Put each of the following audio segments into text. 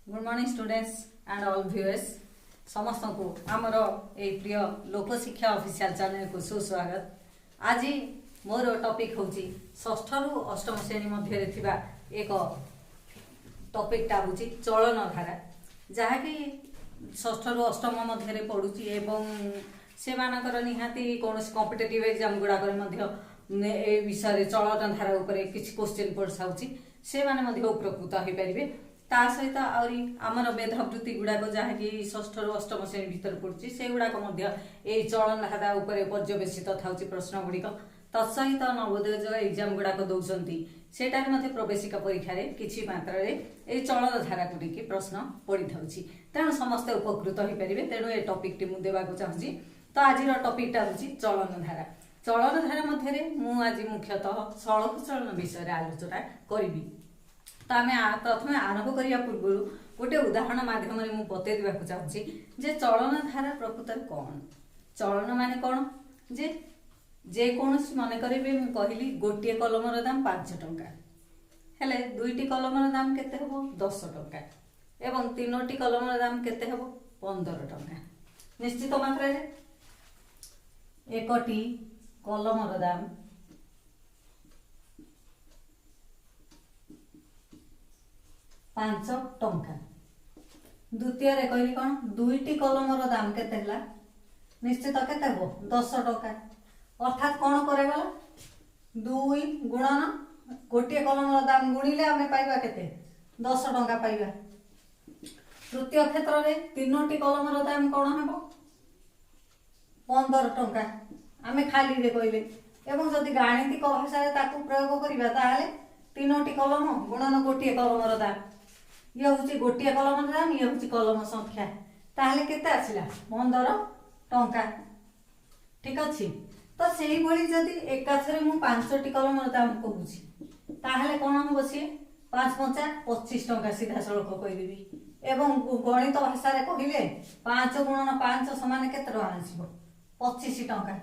Good morning students and all viewers समस्त को आमर ए प्रिय लोकशिक्षा ऑफिशियल चैनल को सुस्वागत। आज मोर टॉपिक हूँ षष्ठ रु अष्टम श्रेणी मध्य एक टॉपिकटा हूँ चलन धारा जहाँकि षष्ठ रु अष्टम मध्य पढ़ुची एवं से मानकर निहाती कौन कॉम्पिटिटिव एग्जाम गुड़ाक ए विषय चलन धारा उपरे किसी क्वेश्चन पढ़ाऊँगी से माने उपकृत हो पारे। ता सहित आहरी आमर मेधावृत्ति गुड़ाक जहाँकि षष्ठ रु अष्टम श्रेणी भितर पड़ुची से गुड़ाक चलन धारा उपरे पर्यवेसित था प्रश्न गुड़िक तत्सहित नवोदय जो एग्जाम गुड़ाक दौरान से प्रवेशिका परीक्षा किसी मात्रा चलन धारा को लेकिन प्रश्न पड़ी था तेणु समस्ते उपकृत हो पारे। तेणु ये टॉपिक टी मुझे देवाक चाहूँगी। तो आज टॉपिकटा हूँ चलन धारा। चलन धारा मध्य आज मुख्यतः सड़क चलन विषय आलोचना करी। तो आम प्रथम आरंभ करने पूर्व गोटे उदाहरण मध्यम मुझे बतई देवाक चाहूँगी जे चलन धारा प्रकृत कौन चलन माने कौन जे जेकोसी मन करेंगे मुझे कहली गोटे कलमर दाम 5 टंका हेले दुईटी कलमर दाम केते हबो 10 टंका एवं तीनोटी कलमर दाम केते हबो 15 टंका। निश्चित मात्रा एकटी कलमर दाम 5 टंका। द्वितीय कहली कौन दुईटी कलमर दाम केते हला निश्चित केते हबो 10 टंका। अर्थात कौन करेगला 2 गुणन गोटे कलमर दाम गुणिले आमे पाइबा केते 10 टंका पाइबा। तृतीय क्षेत्र में तीनोटी कलमर दाम कौन हेबो 15 टंका आमे खाली रे कहले एवं जदि गाणितिक भाषा रे ताकू प्रयोग करिबा ताहाले तीनोटी कलम गुणन गोटे कलमर दाम ये हूँ गोटे कलम दाम ये हूँ कलम संख्या ताहले केते आसिला 15 टंका। ठीक अच्छे तो से ही जदि एकाथरे मु 5टी कलम दाम कहूँ ताहले कौन हम सी 5 5 25 टंका सीधा सड़क कहीदेवी एवं गणित भाषा रे कहले 5 गुणन 5 समान केते टका आसीबो 25 टंका।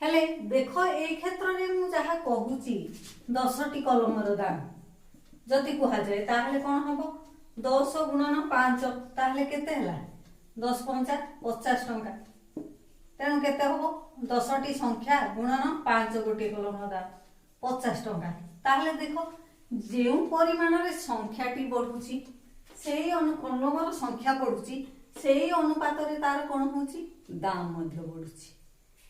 हेले देख ए क्षेत्र रे मु जहा कहूची 10टी कलमर दाम जदि कहा जाए ताहले कौन हम 10 गुणन 5 ताहले केते हला 10 5 50 टंका। तेणु केते हबो 10टी संख्या गुणन 5 गोटे कलम दाम 50 टंका। ताहले देखो जो परिमाण रे संख्याटी बढ़ुची सेही कलमर संख्या बढ़ुची सेही अनुपात रे तार कोन होची दाम मध्य बढ़ुची।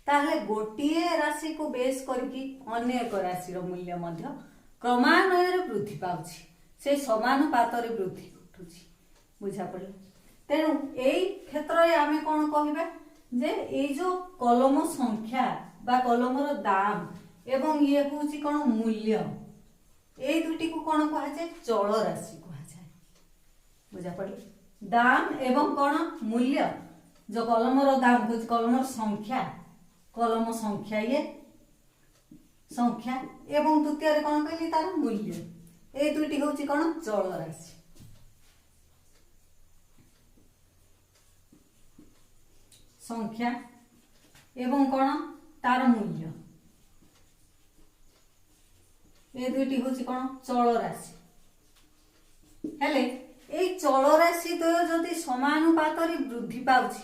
ताहले गोटिए राशि को बेस करके अन्य एक राशि रो मूल्य मध्य क्रमान्वय रे वृद्धि पाउची से समानुपात रे वृद्धि घटुची बुझा पड़े। तेणु एई क्षेत्र रे आमे कोन कहबा जे ए जो कलम संख्या बा कलमर दाम एवं ये हूँ कौन मूल्य ए दुटी को कौन कह चल राशि कह बुझा पड़े। दाम एवं कौन मूल्य जो कलमर दाम हूँ कलमर संख्या कलम संख्या ये संख्या एवं द्वितीय कौन कहली तार मूल्य ए दुटी हूँ कौन चल राशि। संख्या एवं कौन तार मूल्य ए दुईटी हूँ कौन चल राशि। हेले ए चल राशि द्वय जदि समानुपात वृद्धि पाउछि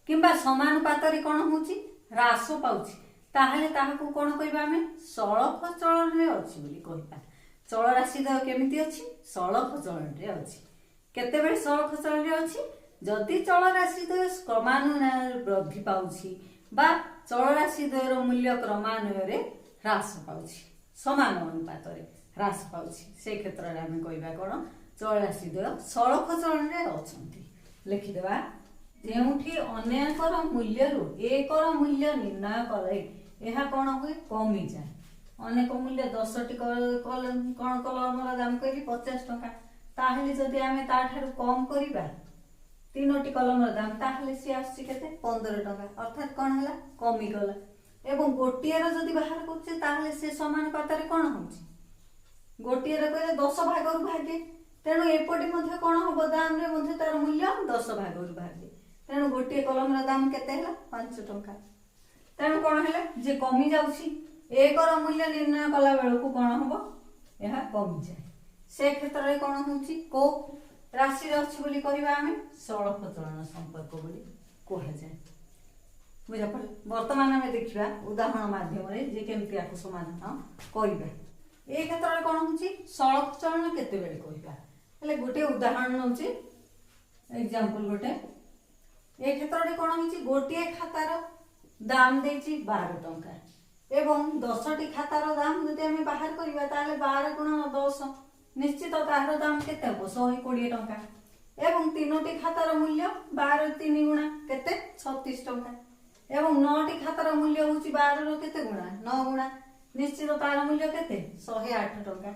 किंबा समानुपात कौन होछि ह्रास पाउछि ताहले ताहाकू कौन कहबा आमे सड़क चलन रे अछि बोली कहबा। चल राशि द्वय केमिति अछि सड़क चलन रे अछि केतेबेले सड़क चलन रे अछि जदि चल राशि द्वय क्रमान्वय वृद्धि पाउछि बा चल राशि द्वयर मूल्य क्रमान्वय रे ह्रास पाउछि समान अनुपात रे ह्रास पाउछि से क्षेत्र रे आमे कहबा कोन चल राशि द्वय सड़क चलन रे अछंती। लिखि देबा जेउठी अनेकर मूल्य रु एकर मूल्य निर्णय करे एहा कोन होय कमी जाय अनेक मूल्य 10टी कोन कलमर दाम कहली 50 टंका ताहले जदि आमे ताठारु कम करिबा तीनोटी कलमर दाम ताहले सी आसी केते 15 टंका अर्थात कौन है कमी गला एवं गोटिए जदि बाहर करछे ताहले से समानुपात रे कोन होछि गोटिए रे कहले 10 भाग रु भागे तेणु एपटी मध्ये कोन हबो दाम रे मध्ये तार मूल्य 10 भाग रु भागे तेणु गोटिए कलमर दाम केते हला 5 टंका। तेणु कोन हला जे कमी जाउछि एकर मूल्य निर्णय कला बेलकु कोन हबो एहा कमी जाय से क्षेत्र रे कोन होछि को राशि अच्छी बोली करबा आमे सड़क चलन संपर्क बोली कहा जाए। बुझा पड़े। वर्तमान आम देखा उदाहरण माध्यम जे केमती आपको समाधान करवा। ए क्षेत्र में कौन होची सड़क चलन केते बेले कहबा हेले गोटे उदाहरण नउची एग्जांपल गोटे। ए क्षेत्र में कौन होची गोटे खातार दाम देची 12 टंका एवं 10टी खातार दाम जदि आम बाहर करबा ताले 12 गुणन 10 निश्चित तार दाम केते हो 120 टंका एवं 3टी खातार मूल्य 12 3 गुणा केते 36 टंका एवं 9टी खातार मूल्य होची 12 रो केते गुणा 9 गुणा निश्चित तार मूल्य केते 108 टंका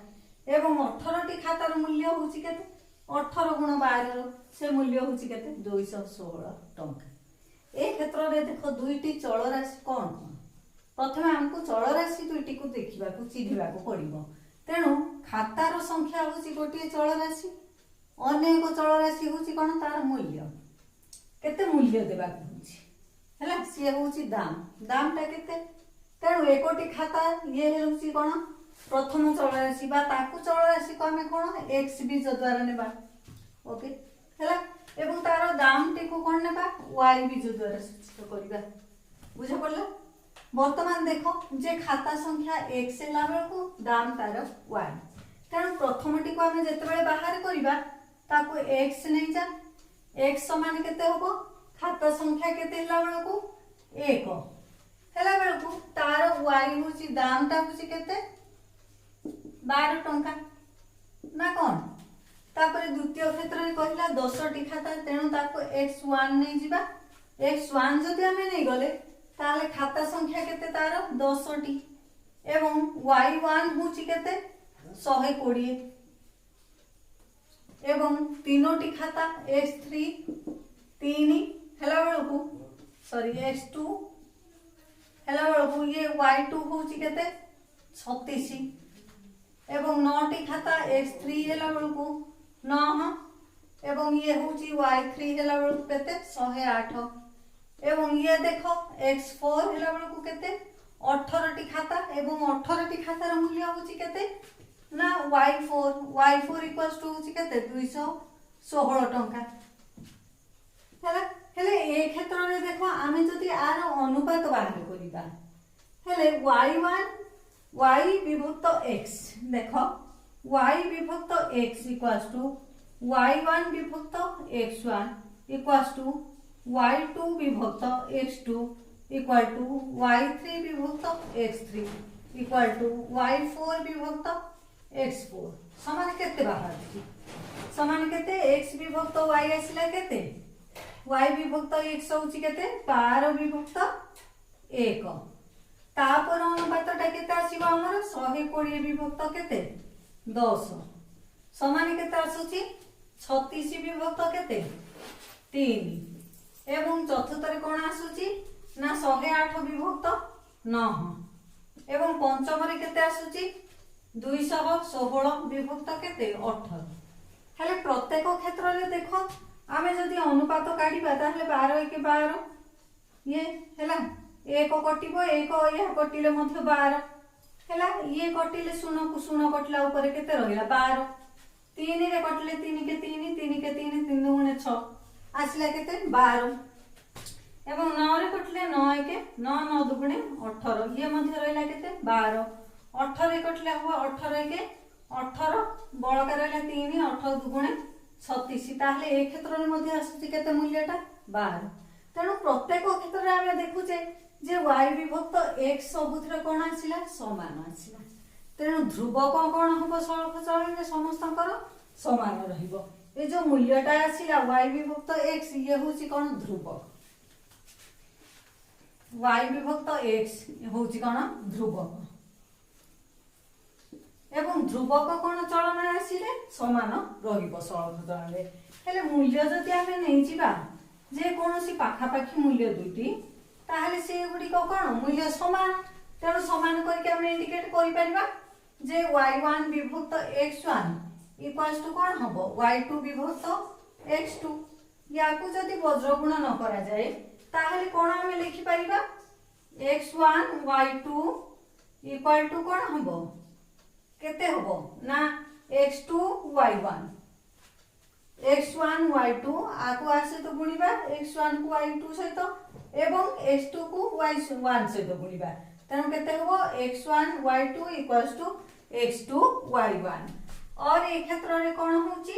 एवं 18टी खातार मूल्य होची केते 18 गुण 12 रो से मूल्य होची केते 216 टंका। ए क्षेत्र रे देखो दुईटी चल राशि कोन कोन प्रथमे हमको चल राशि दुईटी को देखिबा को चिन्हिबा को पड़िबो। तेणु खातार संख्या होची गोटे चल राशि अन्य एक चल राशि होची कोन तार मूल्य केते मूल्य देबा को होची हैला से होची दाम ता केते। तेणु एकोटी खाता ये होची कोन प्रथम चल राशि बा ताकू चल राशि को हमें कोन x बीज द्वारा नेबा ओके हैला एवं तार दाम टी को कोन नेबा y बीज द्वारा सूचित करबा। बुझा पड़ला। वर्तमान देखो जे खाता संख्या x हेला बेल को दाम तार y। तेणु प्रथमटी को हमें जते बेले बाहर करबा ताको x नै जा x समान केते होबो खाता संख्या केते हेला बेल को 1 हेला बेल को तार y होची दाम ता होची केते 12 टंका ना कोन। तापर द्वितीय क्षेत्र रे कहला 10टी खाता तेणु ताको x1 नै जिबा x1 जदि हमें नै गले ताले खाता संख्या केते तार 10टी एवं y1 होची केते 120 एवं 3टी खाता x3 3 हेला बेलकू सॉरी x2 हेला बेलकू ये y2 होची केते 36 एवं 9टी खाता x3 हेला बेलकू 9 एवं ये होची y3 हेला बेलकू केते 108 एवं ये देखो x4 हेला बेलकू केते 18टी खाता एवं 18टी खातार मूल्य होची केते ना y4 इक्वल्स टू होची केते 216 टंका हैला। हेले ए क्षेत्र रे देखो आमे जदि आर अनुपात बाहर करिबा हेले y1 y विभक्त x देखो y विभक्त x इक्वल्स टू y1 विभक्त x1 इक्वल्स टू y2 विभक्त x2 इक्वल टू y3 विभक्त x3 इक्वल टू y4 विभक्त x4 समान केते बाहर देखि समान केते x विभक्त y आसिला केते y विभक्त x होची केते 12 विभक्त 1 तापर अनुपातटा केते आसीबो हमर 120 विभक्त केते 10 समान केते आसुची 36 विभक्त केते 3 एवं चतुर्थ रे कोन आसुची ना 108 विभक्त 9 एवं पंचम रे केते आसुची 216 विभक्त केते 18 हेले प्रत्येक क्षेत्र रे देखो आमे जदि अनुपात काढिबा ताहले 12 1 12 ये हेला एक कटिबो एक या कटिले मध्य 12 हेला ये कटिले शून्य को शून्य कटला ऊपर केते रहिला 12 3 रे कटिले 3 के 3 3 के 3 3 गुणे 6 आसिला केते 12 एवं 9 रे कटिले 9 के 9 9 दुगुणे 18 ये मध्य रहिला केते 12 18 रे कटिले हो 18 के 18 बळका रहिला 3 18 दुगुणे 36 ताहले एक क्षेत्र रे मध्य आसुची केते मूल्यटा 12। तेणु प्रत्येक क्षेत्र रे आमे देखुचे जे y विभक्त x सबुथरे कोन आसिला समान आसिला। तेणु ध्रुवक कोन हबो सळख चलन रे समस्तकर समान रहिबो। ए जो मूल्यटा आसिला y विभक्त x ये होची कोन ध्रुवक y विभक्त x होची कोन ध्रुवक एवं ध्रुवक कोन चलन आसिले समान रहिबो सळख चलन रे। हेले मूल्य जदि आमे नै जिबा जे कोनोसी पाखा पाखी मूल्य दुईटी ताहले से गुडी को कोन मूल्य समान तेणु समान करके हम इंडिकेट करि परिबा जे y1 विभक्त x1 इक्वल्स टू कोन हबो y2 विभक्त x2 याकू जदि वज्र गुण न करा जाए ताहले कोन हम लिखि परिबा x1 y2 इक्वल टू कोन हबो केते हबो ना x2 y1 x1 y2 आको आ सहित गुणिबा x1 को y2 सहित एवं x2 को y1 सहित गुणिबा तेणु केते हबो x1 y2 equals to x2 y1 और ए क्षेत्र रे कोन होची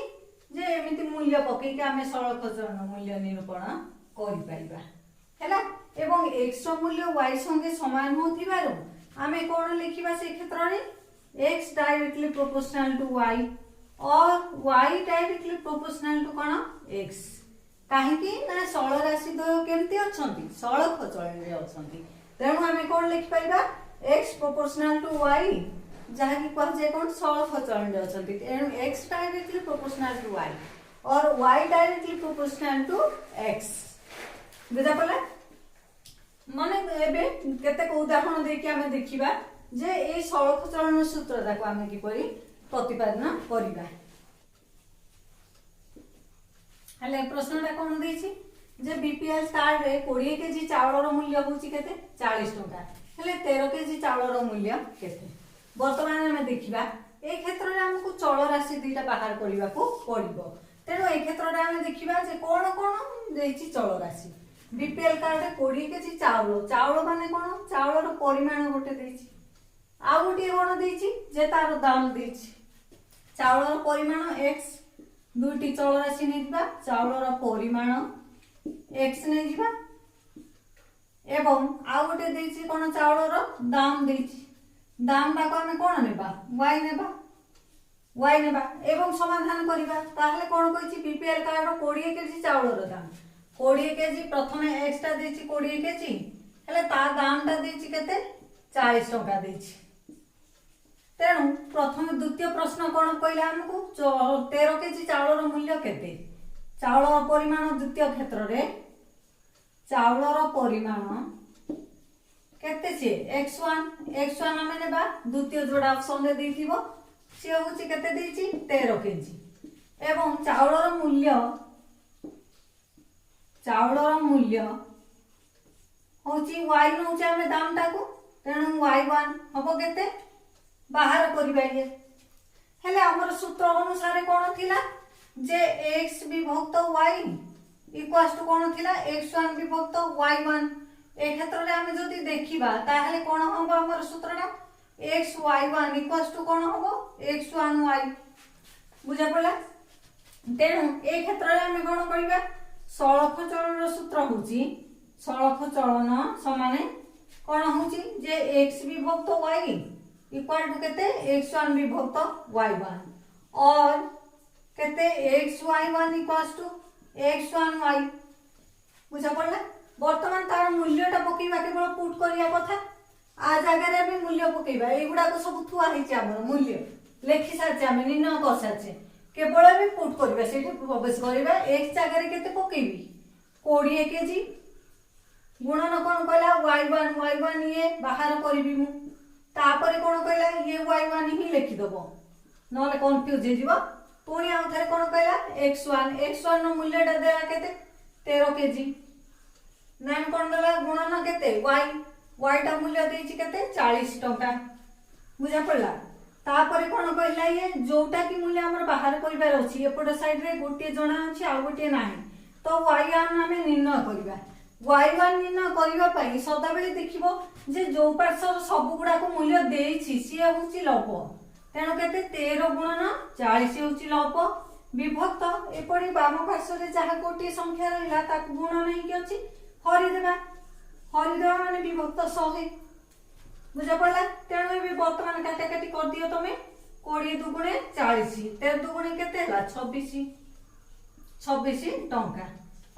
जे एमिति मूल्य पकई के आमे सरलखचरण मूल्य निरूपण करि पाइबा हैला एवं x रो मूल्य y संगे समान होथिबारो आमे कोन लिखिबा से क्षेत्र रे x directly proportional to y और y डायरेक्टली प्रोपोर्शनल टू कोन x काहे कि ना सरल राशि द्वय केमति अछंती सरलखचरण रे अछंती तेणु आमे कोन लिखि पाइबा x प्रोपोर्शनल टू y जहाँ की कह जाए कौन सरलखचरण रे अछंती तेणु x directly proportional to y और y directly proportional to x बुझा पला माने एबे केते को उदाहरण दे के हमें देखिबा जे ए सरलखचरण सूत्र ताको हमें किपरि प्रतिपादन करिबा हले प्रश्नटा कोन देछि जे बीपीएल कार्ड रे 20 केजी चावल रो मूल्य होछि केते 40 टका हले 13 केजी चावल रो मूल्य केते वर्तमान हमें देखिबा ए क्षेत्र रे हमकु चल राशि दुईटा बाहर करिबा को पड़िबो तेनो ए क्षेत्र रे हमें देखिबा जे कोन कोन देछि चल राशि बीपीएल कार्ड रे 20 केजी चावल चावल माने कोन चावल रो परिमाण गोटे देछि आ गोटे कोन देछि जे तार दाम देछि चावल रो परिमाण x दुईटी चल राशि नै दिबा चावल रो परिमाण x नै दिबा एवं आ गोटे देछि कोन चावल रो दाम देछि दाम टाको हमें कौन नेबा y नेबा एवं समाधान करिबा ताहले कोन कहिछि बीपीएल कार्ड 20 केजी चावल रो दाम 20 केजी प्रथमे x टा देछि 20 केजी हेले ता दाम टा देछि केते 40 टका देछि तेणु प्रथम द्वितीय प्रश्न कोन कहला हमकु 13 केजी चावल रो मूल्य केते चावल रो परिमाण द्वितीय क्षेत्र रे चावल रो परिमाण केते छे x1 हमें नेबा द्वितीय जोड़ा ऑप्शन दे देथिबो से होची केते देछि 13 केजी एवं चावल रो मूल्य होची y नउचे हमें दाम टाको तेणु y1 हबो केते बाहर करिबा ये हेले हमर सूत्र अनुसार कोन थिला जे x विभक्त y इक्वल्स टू कोन थिला x1 विभक्त y1 ए क्षेत्र रे हम जदी देखिबा ताहले कोन होबो हमर सूत्रटा xy1 इक्वल्स टू कोन होबो x1y बुझा पड़ला तेणु ए क्षेत्र रे हम कोन करिबा सरलखचरण रो सूत्र होची सरलखचरण समान कोन होची जे x विभक्त y इक्वल टू केते x1 विभक्त y1 और केते xy1 इक्वल्स टू x1y बुझा पड़ला वर्तमान तार मूल्यटा पकेबा केवल पुट करिया कथा आ जगह रे भी मूल्य पकेबा एगुडा को सब थुआ हिच हमर मूल्य लेखि साचे हम निर्णय कर साचे केवल भी पुट करिबा सेठी प्रवेश करिबा x जगह रे केते पकेबी 20 केजी गुणन कोन कहला y1 ये बाहर करबी मु तापर कोन कहला ये y1 ही लिखि दबो नले कंफ्यूज हे जीवो पुणी आ थरे कोन कहला x1 नो मूल्यटा देला केते 13 केजी नाम कोन दला गुणन केते y टा मूल्य देछि केते 40 टका बुझा पड़ला तापर कोन कहला ये जोटा की मूल्य हमर बाहर करिबार अछि एपट साइड रे गोटे जणा अछि आ गोटे नाही तो y1 हमें निर्णय करिबा y1 निर्णय करिबा पई सदा बेले देखिबो जे जो पार्श्व सब गुडा को मूल्य देछि सी होछि लप तेनो केते 13 गुणन 40 होछि लप विभक्त एपडी बाम पार्श्व रे जहा कोटी संख्या रहला ताक गुण नै कि अछि हरि देबा माने विभक्त 100 बुझा पड़ला तेणु भी वर्तमान काटा काटी कर दियो तमे 20 दुगुणे 40 13 दुगुणे केते हला 26 टंका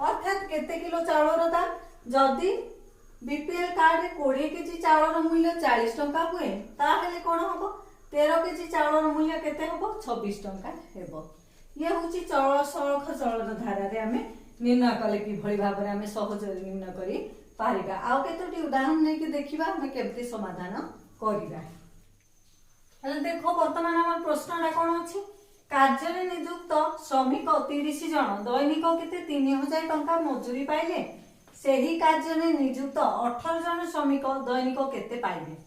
अर्थात केते किलो चावल रो दाम जदी बीपीएल कार्ड रे 20 केजी चावल रो मूल्य 40 टंका हुए ताहेले कोन हबो 13 केजी चावल रो मूल्य केते हबो 26 टंका हेबो ये होची सरलखचरण धारा रे हमें निर्णय कले कि भली भाव रे हमें सहज निर्णय करी पारिबा आउ केतोटी उदाहरण नै कि देखिबा हमें केमते समाधान करिबा हले देखो वर्तमान हमर प्रश्नटा कोन अछि कार्य रे नियुक्त श्रमिक 30 जन दैनिक केते 3000 टंका मजूरी पाइले सेही कार्य रे नियुक्त 18 जन श्रमिक दैनिक केते पाइबे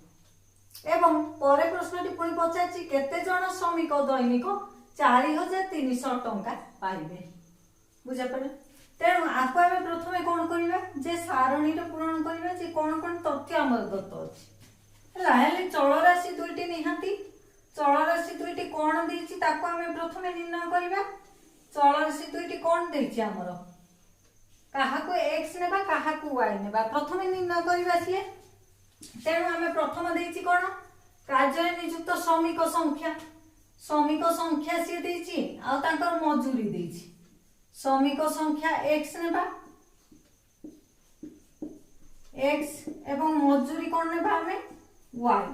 एवं परे प्रश्नटी पुणी पचाछि केते जन श्रमिक दैनिक 4300 टंका पाइबे। बुझा पड़े। तेणु आपको आम प्रथम कौन करवा जे सारणी पूरण करवा जे कौन कौन तथ्य आम दत्त अच्छे चल राशि दुईटी निहाती चल राशि दुईटी कौन देती आम प्रथम निर्णय करवा चल राशि दुईटी कौन देती आमर क्या एक्स ने क्या वाई ने प्रथम निर्णय करवा सी तेणु आम प्रथम देती कौन कार्य नियुक्त श्रमिक संख्या सी देती मजूरी देती श्रमिक संख्या एक्स नेबा एक्स एवं मजूरी कौन नेबा आमे वाई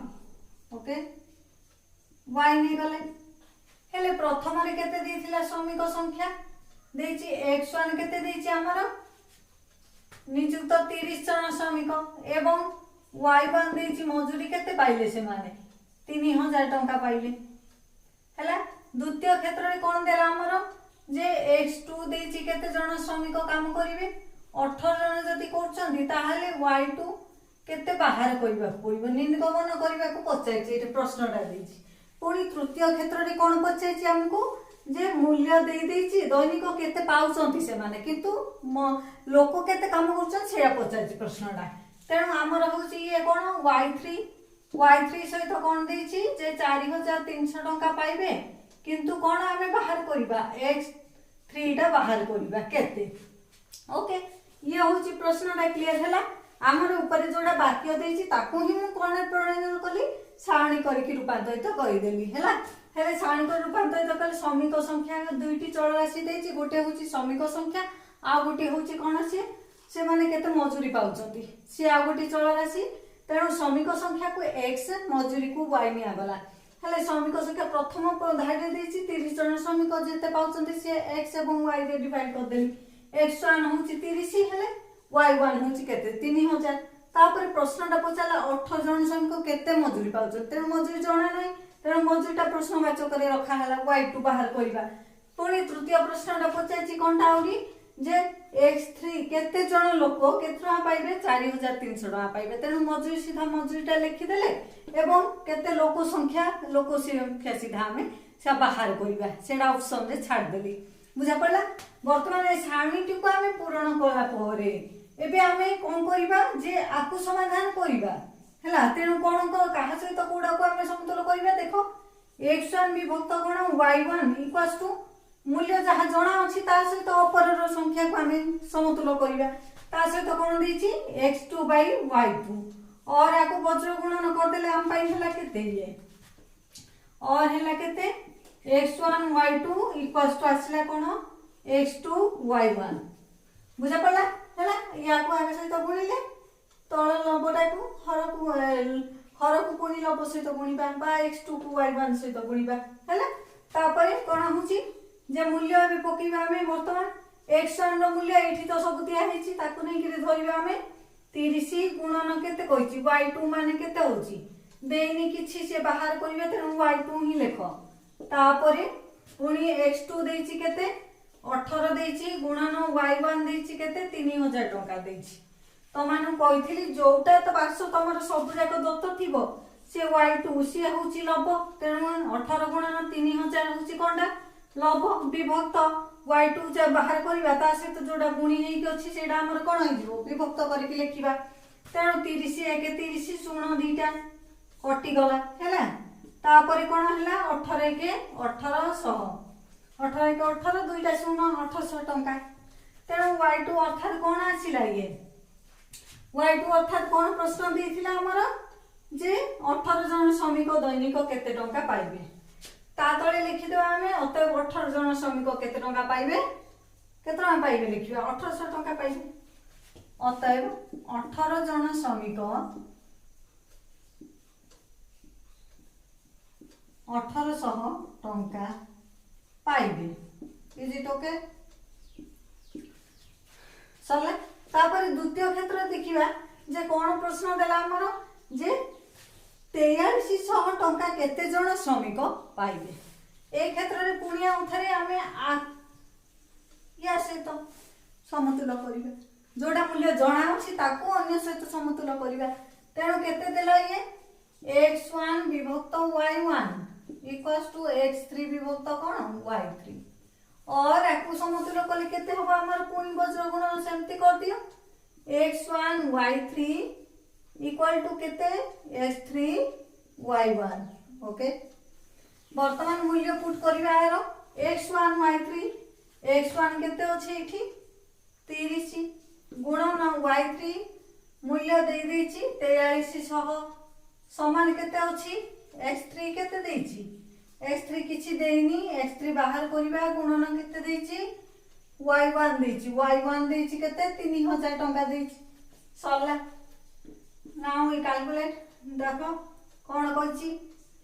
ओके वाई नहीं गले हेले प्रथम रे केते देथिला श्रमिक संख्या देची x1 केते देची हमर नियुक्त 30 जन श्रमिक एवं y1 देची मजूरी केते पाइले से माने 3000 टंका पाइले हैला द्वितीय क्षेत्र रे कोन देला हमर जे x2 देची केते जन श्रमिक काम करिवे 18 जन जति करछंदी ताहाले y2 केते बाहर करबा पड़िबो निर्गमन करबा को पचाइछि एटे प्रश्नटा देछि पुणी तृतीय क्षेत्र रे कोन पचाइछि हमको जे मूल्य दे देछि दैनिक केते पाउछंती से माने किंतु लोक केते काम करछन सेया पचाइछि प्रश्नटा तेणु हमर होछि ये कोन y3 सहित कोन देछि जे 4300 टंका पाइबे किंतु कोन हमें बाहर करबा x3 टा बाहर करबा केते ओके ये होछि प्रश्नटा क्लियर हैला आमर ऊपर जोड़ा वाक्य देछि ताकू ही मु कोन प्रणयन कली सारणी करके रूपांतरित करदेली हैला हेले सारणी कर रूपांतरित कले श्रमिक संख्या दुईटी चल राशि देछि गोटे होछि श्रमिक संख्या आ गोटे होछि कोन से माने केते मजूरी पाउछंती से आ गोटे चल राशि तेणु श्रमिक संख्या को x मजूरी को y निया गला हेले श्रमिक संख्या प्रथम धारे देछि 30 जन श्रमिक जेते पाउछंती से x एवं y रे डिवाइड कर देली x1 होछि 30 हेले y1 होछि केते 3000 तापर प्रश्नटा पचाला 18 जन श्रमिक केते मजूरी पाउछ तेणु मजूरी जणा नै तेणु मजूरीटा प्रश्नवाचक रे रखा हला y2 बाहर करबा पुणी तृतीय प्रश्नटा पचाछि कोनटा आउरी जे x3 केते जन लोक केते टका पाइबे 4300 टका पाइबे तेणु मजूरी सीधा मजूरीटा लिखि देले एवं केते लोक संख्या सीधा हमें से बाहर करबा सेडा ऑप्शन रे छाड़ देली बुझा पड़ला वर्तमान ए सारणीटी को हमें पूर्ण कला परे एबे हमें कोन करबा जे आकु समाधान करबा हैला तेणु कोन को कहा सहित कोडा को हमें समतुल करबा देखो x1 विभक्त कोन y1 इक्वल्स टू मूल्य जहा जणा अछि ता सहित अपरर संख्या को हमें समतुल करबा ता सहित कोन देछि x2 y2 और आको वज्र गुणन कर देले हम पाइ हला केते ये और हला केते x1 y2 इक्वल्स टू आसला कोन x2 y1 बुझा पड़ला हैला या को आगे सहित गुणिले तळ लबटा को हर को पुणी लब सहित गुणिबा बा x2 को y1 सहित गुणिबा हैला तापरे कोन होची जे मूल्य अबे पकीबा हमें वर्तमान x1 रो मूल्य एठी तो सब दिया हेची ताकू नै कि धरिबा हमें 30 गुणन केते कहची y2 माने केते होची देनी किछि से बाहर करिवे त y2 ही लेखो तापरे पुणी x2 देछि केते 18 देछि गुणन y1 देछि केते 3000 टंका देछि तो मानु कहिथिली जोटा तो पार्श्व तमर सब जाक दत्त थिबो से y2 से होची लब तेणु 18 गुणन 3000 होची कोंडा लब विभक्त y2 जे बाहर करबा ता से तो जोडा गुणी हेइ कि अछि सेडा हमर कोन होई जिवो विभक्त करके लिखिबा तेणु 30 1 30 शून्य दीटा कटि गला हैला तापरे कोन हला 18 के 1800 18 के 18 दुईटा शून्य 1800 टंका तेणु y2 अर्थात कोन आसिला ये y2 अर्थात कोन प्रश्न देथिला हमर जे 18 जन श्रमिक दैनिक केते टंका पाइबे ता तळे लिखि देबा हमें अतएव 18 जन श्रमिक केते टंका पाइबे केते टंका पाइबे लिखिबा 1800 टंका पाइबे अतएव 18 जन श्रमिक 1800 टंका पाइबे इज इट ओके सरला तापर द्वितीय क्षेत्र देखिबा जे कोन प्रश्न देला हमर जे 4300 टंका केते जन श्रमिक पाइबे ए क्षेत्र रे पुनिया उथरे हमें या से तो समतुल करिबा जोडा मूल्य जणा अछि ताको अन्य सहित समतुल करिबा तेणु केते देला ये x1 विभक्त y1 इक्वल्स टू x3 विभक्त कोन y3 और याकू समतुल्य कले केते हबो हमर पुणी वज्र गुणन सेमति कर दियो x1 y3 इक्वल टू केते x3 y1 ओके वर्तमान मूल्य put करिवा arrow x1 y3 x1 केते अछि एठी 30 गुणन y3 मूल्य दे देछि 43 सह समान केते अछि x3 केते देछि x3 किछि देइनी x3 बाहर करिवा गुणन केते देछि y1 देछि y1 देछि केते 3000 टंका देछि सरला नाउ वी कैलकुलेट देखो कोन कहछि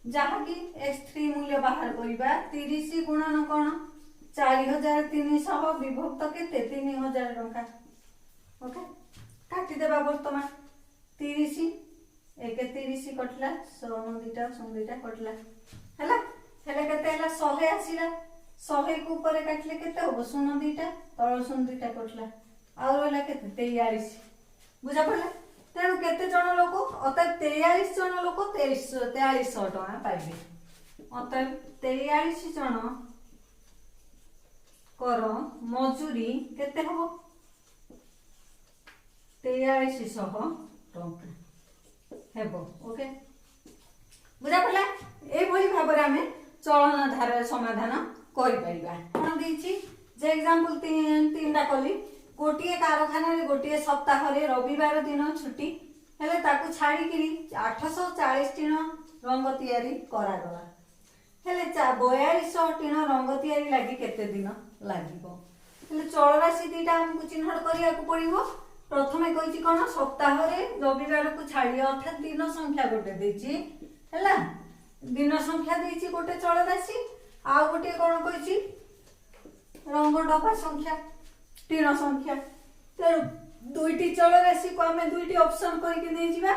जहा कि x3 मूल्य बाहर करिवा 30 गुणन कोन 4300 विभक्त केते 3000 टंका ओके काटी देबा वर्तमान 30 एक 30 कटला 100 कटला हैला हेले केते हैला 100 आसीला 100 को ऊपर काटले केते हो 0 तळ 0 कटला आ रहला केते 43 बुझा पड़ला तेणु केते जण लोक अत 43 जण लोक 4300 टका पाइबे अत 43 जण कर मजूरी केते हो 4300 टका हेबो ओके बुझा पड़ला ए भली भाबरे हमें चलन धारा समाधान करि परिबा कोन देछि जे एग्जांपल तीनटा कली गोटिए कारखाना रे गोटिए सप्ताह रे रविवार दिन छुट्टी हेले ताकू छाड़ी किरी 840 टिन रंग तयारी करा गला हेले 4200 टिन रंग तयारी लागि केते दिन लागिबो हेले चल राशि दीटा हमकु चिन्हट करिया को पड़िबो प्रथमे कहिछि कोन सप्ताह रे रविवार को छाड़ी अर्थात दिन संख्या गोटे देछि हैला दिन संख्या देछि गोटे चल राशि आ गोटे कोन कहिछि रंग डबा संख्या टिन संख्या तो दुईटी चल राशि को हमें दुईटी ऑप्शन करके दे जिबा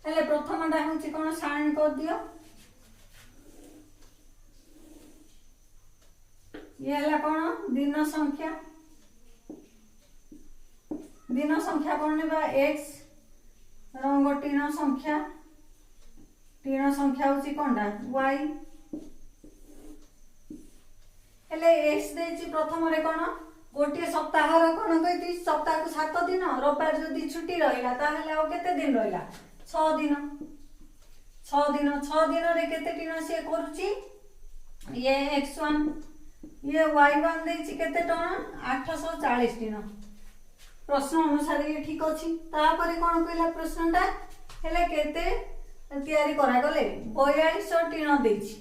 हेले प्रथमटा होछि कोन साइन कर दियो ये हला कोन दिन संख्या कोन नेबा x रंग टिन संख्या होछि कोनडा y हेले x देछि प्रथम रे कोन गोटे सप्ताह रो कोन कहिति सप्ताह को 7 दिन रविवार जदी छुट्टी रहिला ताहले आ केते दिन रहिला 6 दिन रे केते टिन से करूची ये x1 ये y1 देछि केते टन 840 टिन प्रश्न अनुसार ये ठीक अछि तापरे कोन कहला प्रश्नटा हेले केते तयारी करा गले 4200 टिन देछि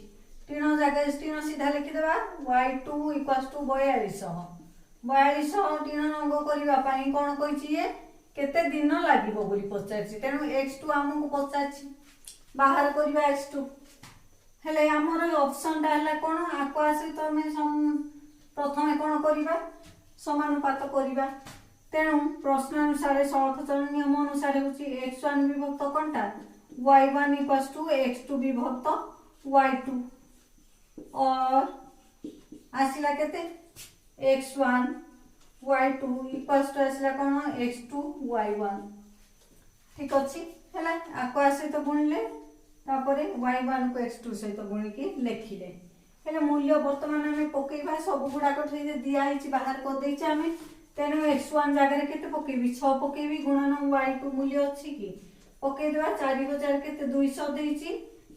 टिन जगह टिन सीधा लिखि देबा y2 4200 टिन रंग करिवा पई कोन कहिछि ये केते दिन लागिबो बोली पचारछि तेनु x2 हमकु पचारछि बाहर करिवा x2 हेले हमर ऑप्शन टा हला कोन आको आसी तो हम प्रथमे कोन करिवा समानुपात करिवा तेणु प्रश्न अनुसार सलखचरण नियम अनुसार होची x1 विभक्त कोनटा y1 x2 विभक्त y2 और आसिला केते x1 y2 आसिला कोन x2 y1 ठीक अछि हैला आको आसे तो गुणले तापरे y1 को x2 सहित गुणी के लेखिले हेले मूल्य वर्तमान हमें पकेइबा सब गुडा को ठई दिया हिची बाहर कर देछि हमें तेनु x1 जगह रे केते पकेबी 6 पकेबी गुणन y2 मूल्य अछि की पके देबा 4000 केते 200 देछि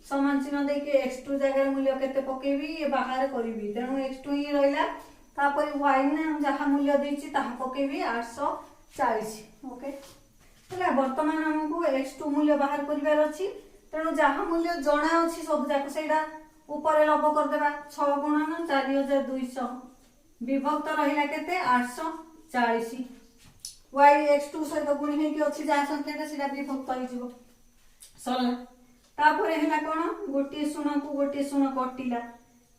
समान चिन्ह दे के x2 जगह रे मूल्य केते पकेबी ये बाहर करिवि तेनु x2 ही रहला तापर y ने हम जहा मूल्य देछि ताहा पकेबी 840 ओके हला वर्तमान हमकु x2 मूल्य बाहर करिवार अछि तेनु जहा मूल्य जणा अछि सब जाक सेडा ऊपर लब कर देबा 6 गुणन 4200 विभक्त रहिला केते 840 y x2 सहित गुणी हे कि अछि जा संख्याटा सेडा विभक्त होई जिवो सरला तापर हेला कोन गोटी सुना को गोटी सुना कटिला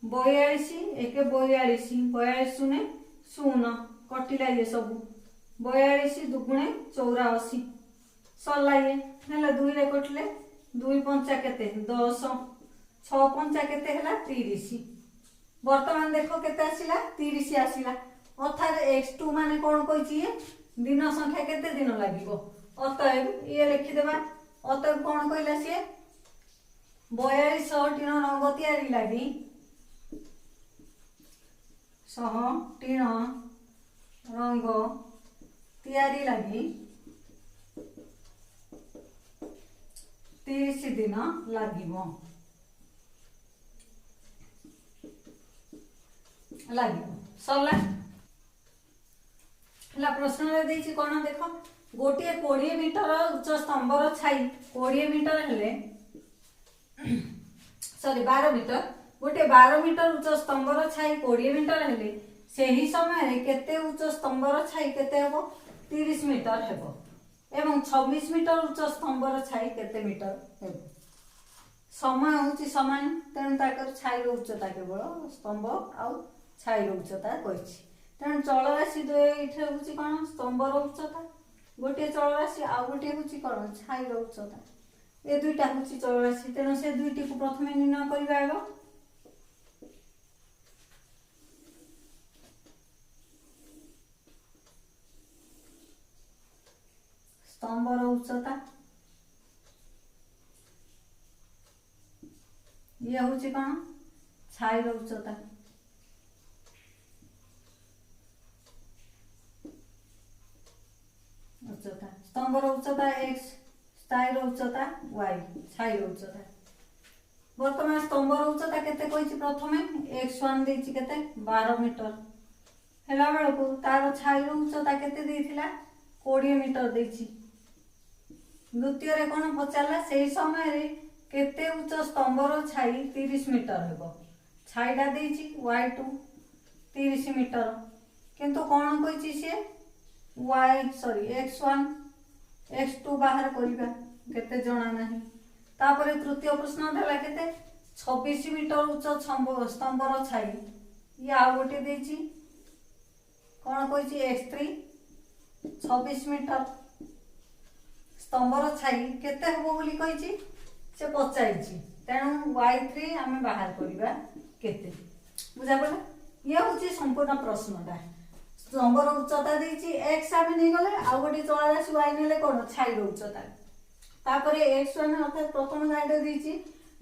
42 एक 42 सुने सुना कटिला ये सब 42 दुगुणे 84 सरला ये हेला 2 रे कटले 2 पंचा केते 10 6 पंचा केते हेला 30 वर्तमान देखो केते आसिला 30 आसिला अर्थात x2 माने कोन कहिछि दिन संख्या केते दिन लागिवो अतएव ये लिखि देबा अतएव कोन कहला से 4200 टिन रंग तयारी लागि सह टीण रंग तैयारी लगी 30 दिन लगिबो सरला प्रश्न देछि कोन देखो गोटे 20 मीटर उच्च स्तंभर छाई 20 मीटर हेले सॉरी 12 मीटर गोटे 12 मीटर उच्च स्तंभर छाई 20 मीटर हेले सेही समय केते उच्च स्तंभर छाई केते हेबो 30 मीटर हेबो एवं 26 मीटर उच्च स्तंभर छाई केते मीटर हेबो समय होची समान तेणु ताकर छाई उच्चता केवल स्तंभ आउ छाई उच्चता कहिछि तेणु चलराशि एठे होची कोन स्तंभर उच्चता गोटे चलराशि आउ गोटे होची कोन छाई उच्चता ए दुईटा होची चलराशि तेणु से दुईटी को प्रथमे निर्णय करिबा आगो स्तंभर उच्चता ये होची कोन छाई उच्चता उच्चता स्तंभर उच्चता x स्थायी उच्चता y छाई उच्चता वर्तमान स्तंभर उच्चता केते कहिछि प्रथमे x1 देछि केते 12 मीटर हेला बेलको तार छाई उच्चता केते देथिला 20 मीटर देछि द्वितीय रे कोन पचारला सेही समय रे केते उच्च स्तंभर छाई 30 मीटर हेबो छाईडा देछि y2 30 मीटर किंतु कोन कहिछि से x1 x2 बाहर करिबा केते जणा नाही तापरे तृतीय प्रश्न देला केते 26 मीटर उच्च स्तंभर छाई या आ गोटे देछि कोन कहिछि x3 26 मीटर स्तंभर छाई केते हेबो बोली कहिछि से पचाइछि तेणु y3 आमे बाहर करिबा केते बुझा पडला ये होछि संपूर्ण प्रश्नटा स्तंभर उच्चता देछि x आमे नै गले आ गोटे चलराशि y नेले कोन छाई उच्चता तापरे x1 अर्थात प्रथम गाइड देछि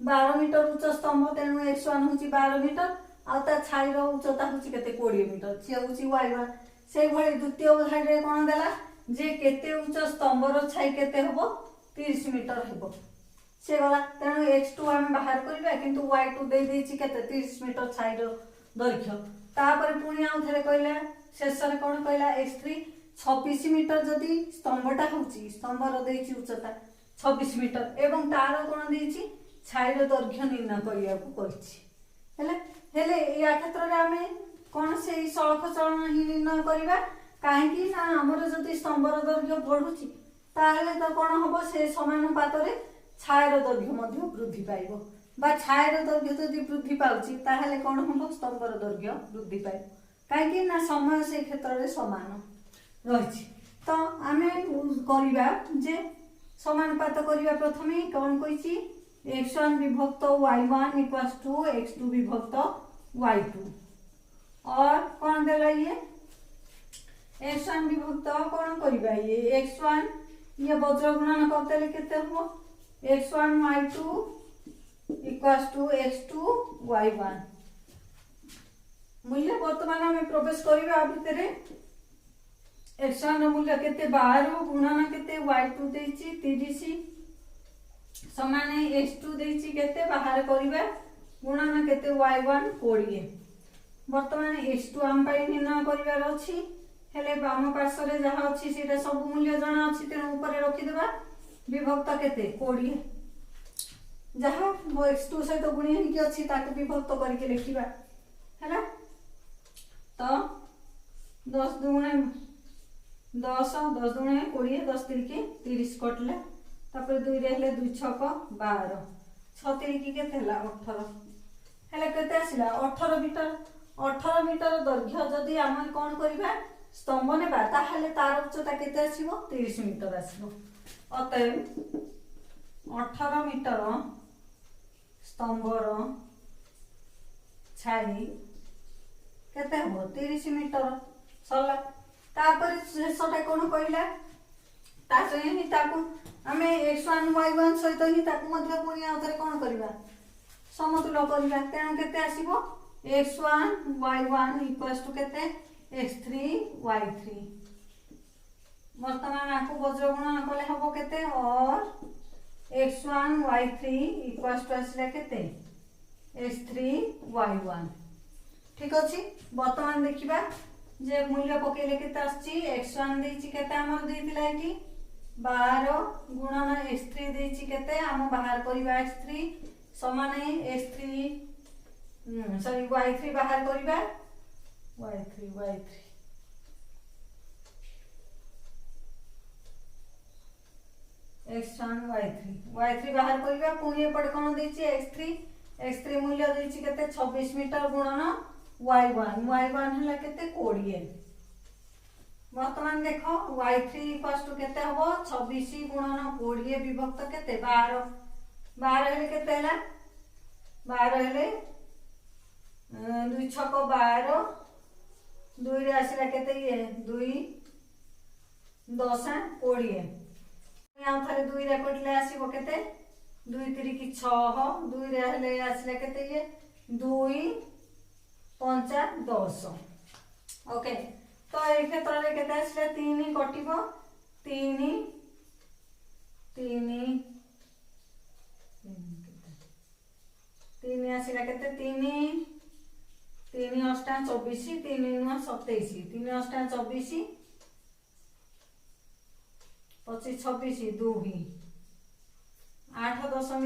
12 मीटर उच्च स्तंभ तेणु x1 होछि 12 मीटर आ ता छाई उच्चता होछि केते 20 मीटर से होछि y1 सेही भली द्वितीय गाइड रे कोन देला जे केते उच्च स्तंभर छाई केते होबो 30 मीटर हेबो से गला तेणु x2 आमे बाहर करबा किंतु y2 दे देछि केते 30 मीटर छाई दैर्घ्य तापरे पुणी आउ थरे कहला शेष रे कोन कहला x3 26 मीटर जदी स्तंभटा होची स्तंभर देछि उच्चता 26 मीटर एवं तार कोन देछि छाईर दैर्घ्य निर्णय करिया को कहिछि हेले या क्षेत्र रे आमे कोन से सळख चलन ही निर्णय करिबा काहे कि ना हमर जदी स्तंभर दैर्घ्य बढ़ुची ताहले त कोन होबो से समानुपात रे छाईर दैर्घ्य मध्ये वृद्धि पाइबो बा छाईर दैर्घ्य जदी वृद्धि पाउची ताहले कोन होबो स्तंभर दैर्घ्य वृद्धि पाइबो काहे कि ना समय से क्षेत्र रे समान रहिछि तो आमे करिबा जे समानुपात करिबा प्रथमे कोन कहिछि x1 विभक्त y1 = x2 विभक्त y2 और कोन देला ये x1 विभक्त कोन करिबा ये x1 ये वज्र गुणन करते केते हो x1 y2 = x2 y1 मूल्य वर्तमान में प्रवेश करिबा भितरे x1 मूल्य केते 12 गुणन केते y2 देछि 30 समान x2 देछि केते बाहर करिबा गुणन केते y1 20 वर्तमान x2 हम पाई निर्णय करिवार अछि हेले बाम पार्श्व रे जहा अछि सेटा सब मूल्य जणा अछि तेन ऊपर रखि देबा विभक्त केते 20 जहा वो x2 सहित गुणी कि अछि ताके विभक्त करके लिखिबा हैला तो 10 दुणे 10 10 दुणे 20 10 तिरिके 30 कटले तापर 2 रे हेले 2 6 12 6 तिरिके केते हला 18 हेले केते आसिला 18 मीटर दैर्घ्य जदी हम कोन करिबा स्तंभ नेबा ताहले तार उच्चता केते आसीबो 30 मीटर आसीबो अतएव 18 मीटर स्तंभर छाई केते हो 30 मीटर सरला तापर शेषटा कोन कहला ता सही ही ताकू हमें x1 y1 सहित ही ताकू मध्ये पुनी आउथरे कोन करबा समतुल करबा तेन केते आसीबो x1 y1 इक्वल्स टू केते x3 y3 वर्तमान आपको वज्र गुणन कले हबो केते और x1 y3 इक्वल्स टू आसिला केते x3 y1 ठीक अछि। वर्तमान देखिबा जे मूल्य पकेले केते आछि x1 देछि केते हमर देथिला एठी 12 गुणन x3 देछि केते हम बाहर करिबा x3 समान x3 सॉरी y3 बाहर करिबा y3 x1 y3 बाहर करिबा पुणी एपटे कोन देछि x3 मूल्य देछि केते 26 मीटर गुणन y1 हला केते 20 वर्तमान देखो y3 इक्वल्स टू केते हबो 26 गुणन 20 विभक्त केते 12 हेले केते हला 12 हेले 2 छक 12 2 रे आसिला केते ये 2 10 20 यहाँ थारे 2 रे कटले आसीबो केते 2 3 की 6 2 रे हेले आसिला केते ये 2 5 10 ओके। तो ए क्षेत्र रे केते आसिला 3 कटिबो 3 आसिला केते 3 अष्टा 24 3 9 27 3 अष्टा 24 25 26 2 8.6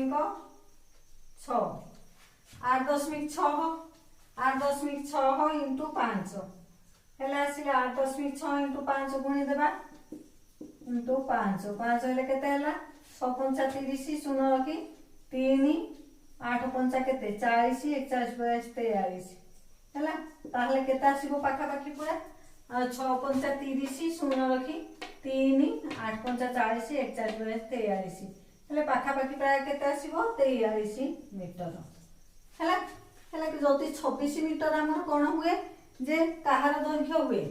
8.6 इंटू 5 हेले आसिला 8.6 इंटू 5 गुणी देबा इंटू 5 हेले केते हला 6 5 30 शून्य रखी 3 8 5 केते 40 41 42 हैला ताहले केते आसीबो पाखा पाखी पूरा 6 5 30 शून्य रखी 3 8 5 40 41 42 हेले पाखा पाखी प्राय केते आसीबो 43 मीटर हैला कि जति 26 मीटर हमर कोन हुए जे काहार दैर्घ्य हुए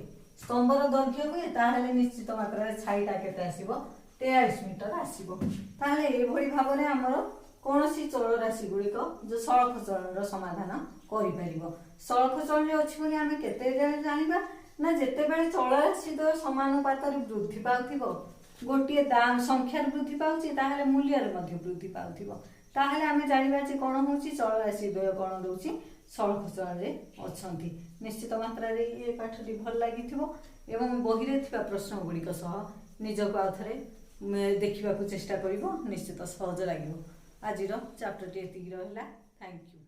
स्तंभर दैर्घ्य हुए ताहले निश्चित मात्रा रे छाईटा केते आसीबो 43 मीटर आसीबो। ताहले ए भଳି भाबरे हमर कोनोसी चल राशि गुड़िक जो सड़क चलन समाधान करिपरिबो। सड़क चलन अछि बोली आमे केते जानिबा ना जेते बेले चल राशि द्वय समानुपात रे वृद्धि पाउथिबो गोटिए दाम संख्या वृद्धि पाउछि ताहले मूल्य रे मध्ये वृद्धि पाउथिबो ताहले आमे जानिबा जे कोन होछि चल राशि द्वय कोन दोछि सड़क चलन रे अछंती। निश्चित मात्रा रे ए पाठटी भल लागिथिबो एवं बही रे थिबा प्रश्न गुड़िक सह निजको आथरे देखिबा को चेष्टा करिवो निश्चित सहज लागिवो। आज चैप्टर टी एतिक रहिला। Thank you.